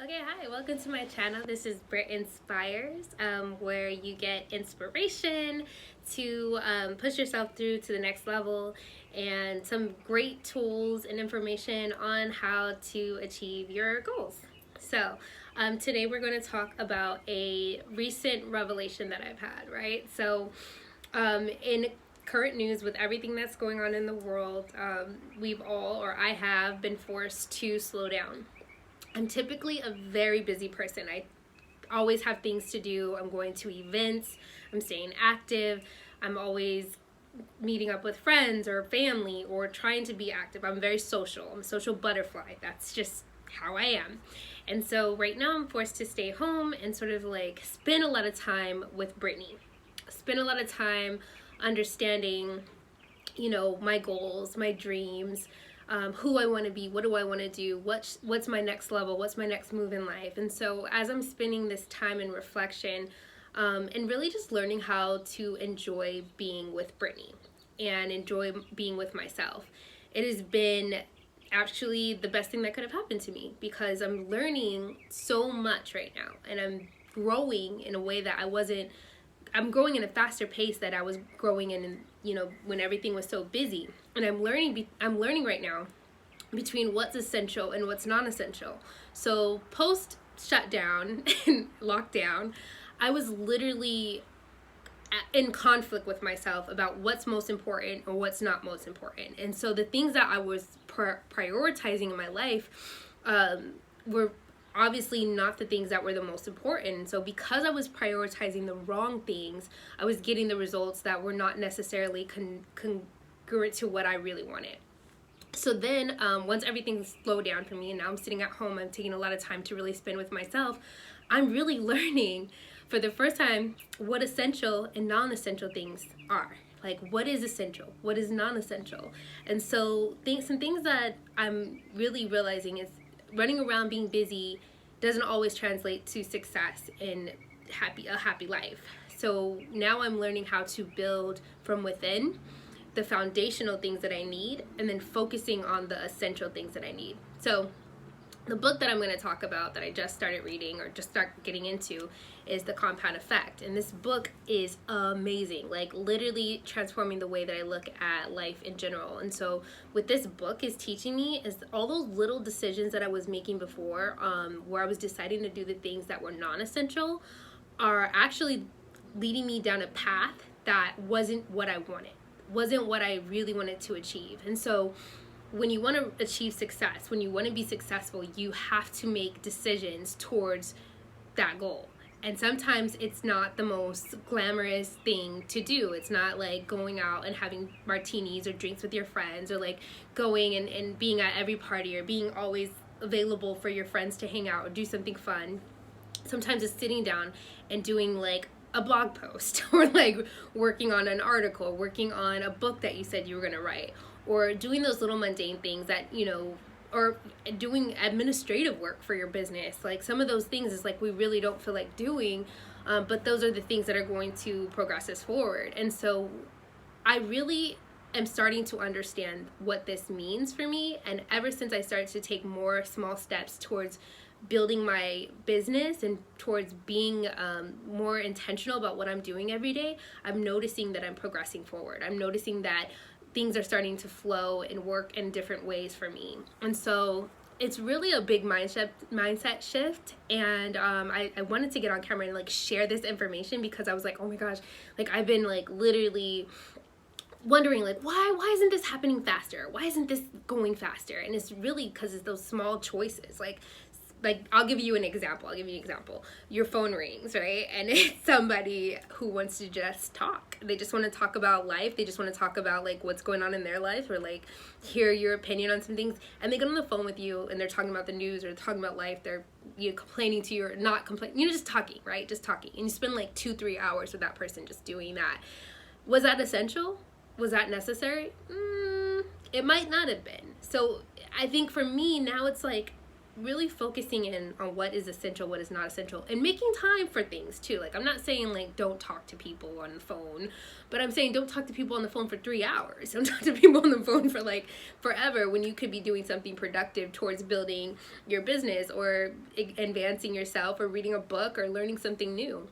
Okay, hi, welcome to my channel. This is Brit Inspires, where you get inspiration to push yourself through to the next level and some great tools and information on how to achieve your goals. So, today we're going to talk about a recent revelation that I've had, right? So, in current news with everything that's going on in the world, we've all, or I have, been forced to slow down. I'm typically a very busy person. I always have things to do. I'm going to events. I'm staying active. I'm always meeting up with friends or family or trying to be active. I'm very social. I'm a social butterfly. That's just how I am. And so right now I'm forced to stay home and sort of like spend a lot of time with Brittany. Spend a lot of time understanding, my goals, my dreams, who I want to be, what do I want to do, what's my next level, what's my next move in life. And so as I'm spending this time in reflection, and really just learning how to enjoy being with Brittany and enjoy being with myself, it has been actually the best thing that could have happened to me, because I'm learning so much right now, and I'm growing in a way that I'm growing in a faster pace that I was growing in, when everything was so busy. And I'm learning right now between what's essential and what's non-essential. So post shutdown and lockdown, I was literally in conflict with myself about what's most important or what's not most important. And so the things that I was prioritizing in my life were obviously not the things that were the most important. And so because I was prioritizing the wrong things, I was getting the results that were not necessarily congruent to what I really wanted. So then once everything slowed down for me and now I'm sitting at home, I'm taking a lot of time to really spend with myself, I'm really learning for the first time what essential and non-essential things are. Like, what is essential, what is non-essential. And so some things that I'm really realizing is running around being busy doesn't always translate to success and a happy life. So now I'm learning how to build from within the foundational things that I need, and then focusing on the essential things that I need. So the book that I'm going to talk about that I just started reading or just start getting into is The Compound Effect. And this book is amazing, like literally transforming the way that I look at life in general. And so what this book is teaching me is all those little decisions that I was making before, where I was deciding to do the things that were non-essential, are actually leading me down a path that wasn't what I wanted, wasn't what I really wanted to achieve. And so when you want to achieve success, when you want to be successful, you have to make decisions towards that goal. And sometimes it's not the most glamorous thing to do. It's not like going out and having martinis or drinks with your friends, or like going and being at every party, or being always available for your friends to hang out or do something fun. Sometimes it's sitting down and doing like a blog post, or like working on an article, working on a book that you said you were going to write, or doing those little mundane things that, or doing administrative work for your business. Like some of those things is like we really don't feel like doing, but those are the things that are going to progress us forward. And so I really am starting to understand what this means for me. And ever since I started to take more small steps towards building my business and towards being more intentional about what I'm doing every day, I'm noticing that I'm progressing forward. I'm noticing that things are starting to flow and work in different ways for me. And so it's really a big mindset shift. And I wanted to get on camera and like share this information, because I was like, oh my gosh, like I've been like literally wondering like, why isn't this happening faster? Why isn't this going faster? And it's really because it's those small choices. Like I'll give you an example. Your phone rings, right? And it's somebody who wants to just talk. They just want to talk about life. They just want to talk about like what's going on in their life, or like hear your opinion on some things. And they get on the phone with you and they're talking about the news or talking about life. They're complaining to you, or not complaining, just talking, right? Just talking. And you spend like 2-3 hours with that person just doing that. Was that essential? Was that necessary? It might not have been. So I think for me now it's like, really focusing in on what is essential, what is not essential, and making time for things too. Like, I'm not saying like don't talk to people on the phone, but I'm saying don't talk to people on the phone for 3 hours. Don't talk to people on the phone for like forever, when you could be doing something productive towards building your business or advancing yourself or reading a book or learning something new.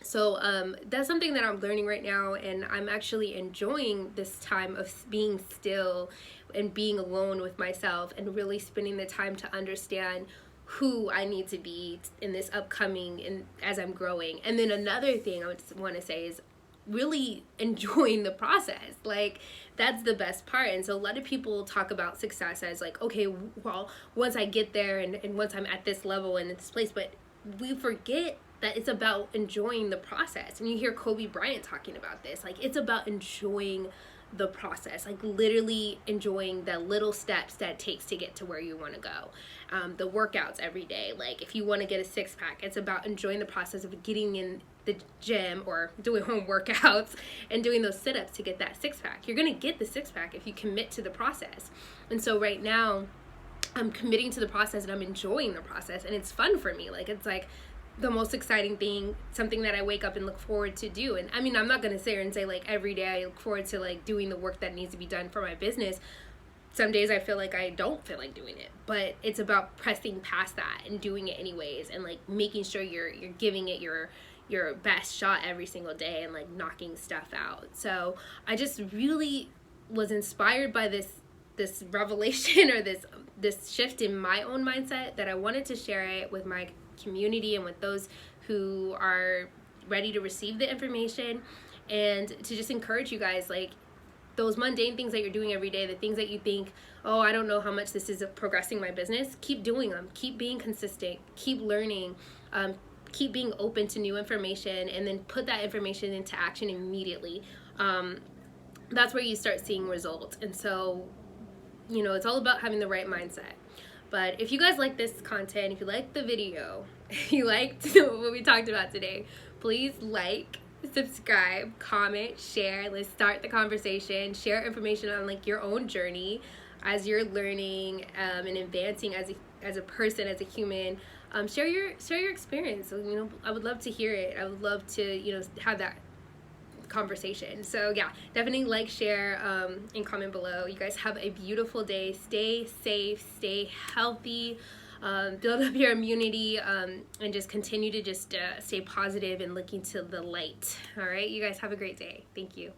So that's something that I'm learning right now, and I'm actually enjoying this time of being still and being alone with myself and really spending the time to understand who I need to be in this upcoming and as I'm growing. And then another thing I would want to say is really enjoying the process. Like, that's the best part. And so a lot of people talk about success as like, okay, well, once I get there and once I'm at this level and in this place, but we forget that it's about enjoying the process. And you hear Kobe Bryant talking about this. Like, it's about enjoying the process, like literally enjoying the little steps that it takes to get to where you want to go. The workouts every day. Like, if you want to get a six-pack, it's about enjoying the process of getting in the gym or doing home workouts and doing those sit-ups to get that six-pack. You're going to get the six-pack if you commit to the process. And so right now, I'm committing to the process and I'm enjoying the process, and it's fun for me. Like, it's like the most exciting thing, something that I wake up and look forward to do. And I mean, I'm not going to sit here and say like every day I look forward to like doing the work that needs to be done for my business. Some days I feel like I don't feel like doing it, but it's about pressing past that and doing it anyways, and like making sure you're giving it your best shot every single day and like knocking stuff out. So I just really was inspired by this revelation or this shift in my own mindset, that I wanted to share it with my community and with those who are ready to receive the information, and to just encourage you guys, like, those mundane things that you're doing every day, the things that you think, oh, I don't know how much this is progressing my business, keep doing them, keep being consistent, keep learning, keep being open to new information, and then put that information into action immediately. That's where you start seeing results. And so, you know, it's all about having the right mindset. But if you guys like this content, if you like the video, if you liked what we talked about today, please like, subscribe, comment, share. Let's start the conversation. Share information on like your own journey as you're learning and advancing as a person, as a human. Share your experience. So, you know, I would love to hear it. I would love to, you know, have that conversation. So yeah, definitely like, share, and comment below. You guys have a beautiful day. Stay safe, stay healthy, build up your immunity, and just continue to just stay positive and looking to the light. All right, you guys have a great day. Thank you.